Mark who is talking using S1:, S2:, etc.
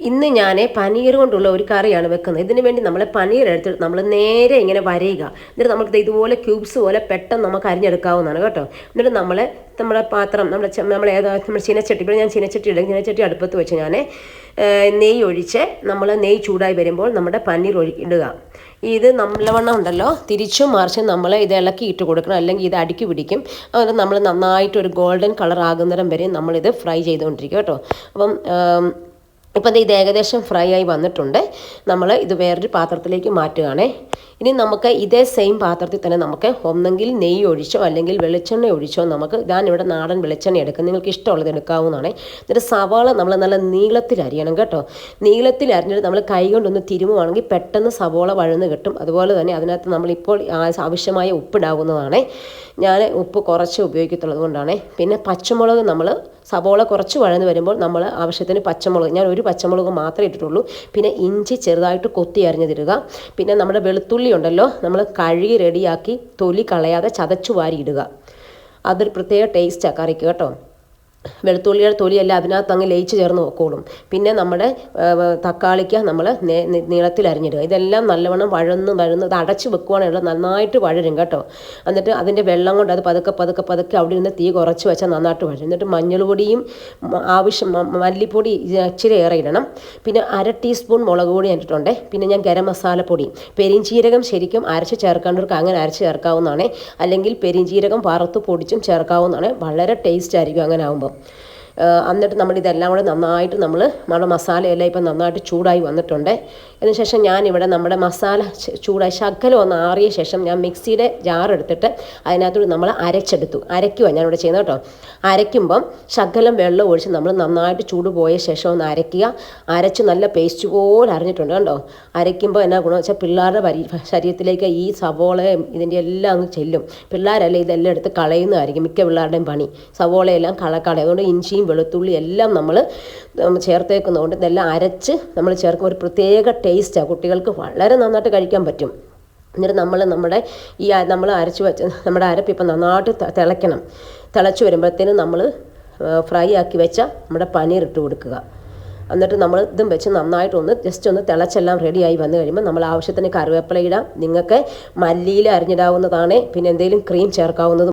S1: ഇന്ന് ഞാൻ പനീർ കൊണ്ടുള്ള ഒരു കറിയാണ് വെക്കുന്നത്. ഇതിന് വേണ്ടി നമ്മൾ പനീർ എടുത്തിട്ട് നമ്മൾ നേരെ ഇങ്ങനെ വരയുക. എന്നിട്ട് നമുക്ക് ഇതുപോലെ ക്യൂബ്സ് പോലെ പെട്ടെന്ന് നമുക്ക് അരിഞ്ഞെടുക്കാവുന്നതാണ് കേട്ടോ. എന്നിട്ട് നമ്മുടെ പാത്രം നമ്മൾ നമ്മൾ ചീനച്ചട്ടി, ഇപ്പോൾ ഞാൻ ചീനച്ചട്ടി അടുപ്പത്ത് വെച്ച് ഞാൻ നെയ്യ് ഒഴിച്ച് നെയ്യ് ചൂടായി വരുമ്പോൾ നമ്മുടെ പനീർ ഇടുക. ഇത് നല്ലവണ്ണം ഉണ്ടല്ലോ തിരിച്ചും മറിച്ചും നമ്മൾ ഇത് ഇളക്കി ഇട്ട് കൊടുക്കണം, അല്ലെങ്കിൽ ഇത് അടുക്കി പിടിക്കും. അതുകൊണ്ട് നമ്മൾ നന്നായിട്ട് ഒരു ഗോൾഡൻ കളർ ആകുന്നിടം വരെ നമ്മളിത് ഫ്രൈ ചെയ്തുകൊണ്ടിരിക്കും കേട്ടോ. ഇപ്പം ഇത് ഏകദേശം ഫ്രൈ ആയി വന്നിട്ടുണ്ട്. നമ്മൾ ഇത് വേറൊരു പാത്രത്തിലേക്ക് മാറ്റുകയാണേ. ഇനി നമുക്ക് ഇതേ സെയിം പാത്രത്തിൽ തന്നെ നമുക്ക് ഒന്നെങ്കിൽ നെയ്യ് ഒഴിച്ചോ അല്ലെങ്കിൽ വെളിച്ചെണ്ണ ഒഴിച്ചോ ഞാനിവിടെ നാടൻ വെളിച്ചെണ്ണ എടുക്കും, നിങ്ങൾക്ക് ഇഷ്ടമുള്ളത് എടുക്കാവുന്നതാണ്. എന്നിട്ട് സവാള നമ്മൾ നല്ല നീളത്തിൽ അരിയണം കേട്ടോ. നീളത്തിൽ അരിഞ്ഞിട്ട് നമ്മൾ കൈ കൊണ്ടൊന്ന് തിരുമുവാണെങ്കിൽ പെട്ടെന്ന് സവാള വഴന്ന് കിട്ടും. അതുപോലെ തന്നെ അതിനകത്ത് നമ്മളിപ്പോൾ ആവശ്യമായ ഉപ്പിടാവുന്നതാണ്. ഞാൻ ഉപ്പ് കുറച്ച് ഉപയോഗിക്കത്തുള്ളത് കൊണ്ടാണ്. പിന്നെ പച്ചമുളക് നമ്മൾ സവാള കുറച്ച് വഴന്ന് വരുമ്പോൾ നമ്മൾ ആവശ്യത്തിന് പച്ചമുളക്, ഞാൻ ഒരു പച്ചമുളക് മാത്രമേ ഇട്ടിട്ടുള്ളൂ. പിന്നെ ഇഞ്ചി ചെറുതായിട്ട് കൊത്തി അരിഞ്ഞതിടുക. പിന്നെ നമ്മുടെ വെളുത്തുള്ളി ഉണ്ടല്ലോ, നമ്മൾ കഴുകി റെഡിയാക്കി തൊലി കളയാതെ ചതച്ചു വാരി ഇടുക. അതൊരു പ്രത്യേക ടേസ്റ്റാണ് കറിക്ക് കേട്ടോ. വെളുത്തുള്ളിയുടെ തൊലിയെല്ലാം അതിനകത്ത് അങ്ങ് ലയിച്ച് ചേർന്ന് നോക്കോളും. പിന്നെ നമ്മുടെ തക്കാളിക്ക് നമ്മൾ നീളത്തിൽ അരിഞ്ഞിടുക. ഇതെല്ലാം നല്ലവണ്ണം വഴന്ന് ഇത് അടച്ച് വെക്കുവാണെങ്കിൽ നന്നായിട്ട് വഴരും കേട്ടോ. എന്നിട്ട് അതിൻ്റെ വെള്ളം കൊണ്ട് അത് പതുക്കെ അവിടെ നിന്ന് തീ കുറച്ച് വെച്ചാൽ നന്നായിട്ട് വഴരും. എന്നിട്ട് മഞ്ഞൾപ്പൊടിയും മല്ലിപ്പൊടി ഇച്ചിരി ഏറെ ഇടണം. പിന്നെ 1/2 ടീസ്പൂൺ മുളക് പൊടി ഇട്ടിട്ടുണ്ട്. പിന്നെ ഞാൻ ഗരം മസാലപ്പൊടി, പെരിഞ്ചീരകം ശരിക്കും അരച്ച് ചേർക്കേണ്ടവർക്ക് അങ്ങനെ അരച്ച് ചേർക്കാവുന്നതാണ്, അല്ലെങ്കിൽ പെരിഞ്ചീരകം വറുത്ത് പൊടിച്ചും ചേർക്കാവുന്നതാണ്. വളരെ ടേസ്റ്റ് ആയിരിക്കും അങ്ങനെ ആകുമ്പോൾ. എന്നിട്ട് നമ്മളിതെല്ലാം കൂടെ നന്നായിട്ട് നമ്മുടെ മസാലയെല്ലാം ഇപ്പം നന്നായിട്ട് ചൂടായി വന്നിട്ടുണ്ട്. അതിനുശേഷം ഞാനിവിടെ നമ്മുടെ മസാല ചൂടായി ശകലം ഒന്ന് ആറിയ ശേഷം ഞാൻ മിക്സിയുടെ ജാർ എടുത്തിട്ട് അതിനകത്തോട് നമ്മൾ അരയ്ക്കുക ഞാനിവിടെ ചെയ്യുന്നത് കേട്ടോ. അരയ്ക്കുമ്പം ശകലം വെള്ളം ഒഴിച്ച് നമ്മൾ നന്നായിട്ട് ചൂട് പോയ ശേഷം ഒന്ന് അരയ്ക്കുക. അരച്ച് നല്ല പേസ്റ്റ് പോലെ അരഞ്ഞിട്ടുണ്ട് കണ്ടോ. അരയ്ക്കുമ്പോൾ എന്നാ ഗുണമെന്ന് വെച്ചാൽ പിള്ളേരുടെ ശരീരത്തിലേക്ക് ഈ സവോളയും ഇതിൻ്റെ എല്ലാം അങ്ങ് ചെല്ലും. പിള്ളേരല്ലേ ഇതെല്ലാം എടുത്ത് കളയുന്നതായിരിക്കും മിക്ക പിള്ളേരുടെയും പണി, സവോളയെല്ലാം കളയും. അതുകൊണ്ട് ഇഞ്ചിയും വെളുത്തുള്ളി എല്ലാം നമ്മൾ ചേർത്തേക്കുന്നതുകൊണ്ട് ഇതെല്ലാം അരച്ച് നമ്മൾ ചേർക്കുമ്പോൾ ഒരു പ്രത്യേക ടേസ്റ്റാണ്. കുട്ടികൾക്ക് വളരെ നന്നായിട്ട് കഴിക്കാൻ പറ്റും. എന്നിട്ട് നമ്മൾ അരച്ച് വെച്ച നമ്മുടെ അരപ്പ് ഇപ്പം നന്നായിട്ട് തിളയ്ക്കണം. തിളച്ച് വരുമ്പോഴത്തേനും നമ്മൾ ഫ്രൈ ആക്കി വെച്ച നമ്മുടെ പനീർ ഇട്ട് കൊടുക്കുക. എന്നിട്ട് നമ്മൾ ഇതും വെച്ച് നന്നായിട്ട് ജസ്റ്റ് ഒന്ന് തിളച്ചെല്ലാം റെഡിയായി വന്നു കഴിയുമ്പോൾ നമ്മൾ ആവശ്യത്തിന് കറിവേപ്പില ഇടാം. നിങ്ങൾക്ക് മല്ലിയില അരിഞ്ഞിടാവുന്നതാണ്. പിന്നെ എന്തെങ്കിലും ക്രീം ചേർക്കാവുന്നതും